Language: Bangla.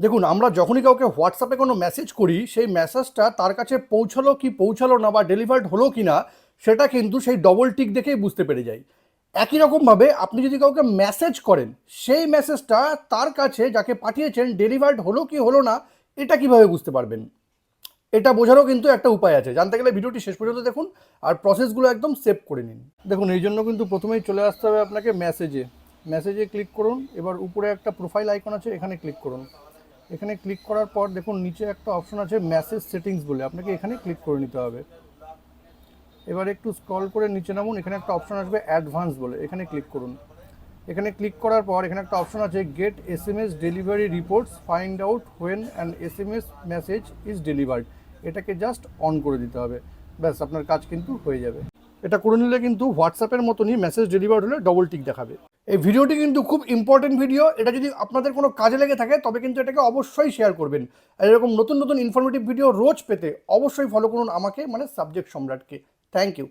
দেখুন, আমরা যখনই কাউকে হোয়াটসঅ্যাপে কোনো মেসেজ করি, সেই মেসেজটা তার কাছে পৌঁছালো কি পৌঁছালো না বা ডেলিভার্ড হলো কি না, সেটা কিন্তু সেই ডবল টিক দেখেই বুঝতে পেরে যাই। একই রকমভাবে আপনি যদি কাউকে মেসেজ করেন, সেই মেসেজটা তার কাছে যাকে পাঠিয়েছেন ডেলিভার্ড হলো কি হলো না, এটা কিভাবে বুঝতে পারবেন? এটা বোঝারও কিন্তু একটা উপায় আছে। জানতে গেলে ভিডিওটি শেষ পর্যন্ত দেখুন আর প্রসেসগুলো একদম সেভ করে নিন। দেখুন, এই জন্য কিন্তু প্রথমেই চলে আসতে হবে আপনাকে মেসেজে। মেসেজে ক্লিক করুন, এবার উপরে একটা প্রোফাইল আইকন আছে, এখানে ক্লিক করুন। এখানে ক্লিক করার পর দেখুন নিচে একটা অপশন আছে মেসেজ সেটিংস বলে, আপনাকে এখানে ক্লিক করে নিতে হবে। এবার একটু স্ক্রল করে নিচে নামুন, এখানে একটা অপশন আসবে অ্যাডভান্স বলে, এখানে ক্লিক করুন। এখানে ক্লিক করার পর এখানে একটা অপশন আছে get SMS delivery reports, find out when an SMS message is delivered. এটাকে জাস্ট অন করে দিতে হবে, ব্যাস আপনার কাজ কিন্তু হয়ে যাবে। এটা করে নিলে কিন্তু হোয়াটসঅ্যাপের মতনই মেসেজ ডেলিভার্ড হলে ডবল টিক দেখাবে। এই ভিডিওটি কিন্তু খুব ইম্পর্টেন্ট ভিডিও, এটা যদি আপনাদের কোনো কাজে লেগে থাকে তবে কিন্তু এটাকে অবশ্যই শেয়ার করবেন। আর এরকম নতুন নতুন ইনফরমেটিভ ভিডিও রোজ পেতে অবশ্যই ফলো করুন আমাকে, মানে সাবজেক্ট সম্রাটকে। Thank you.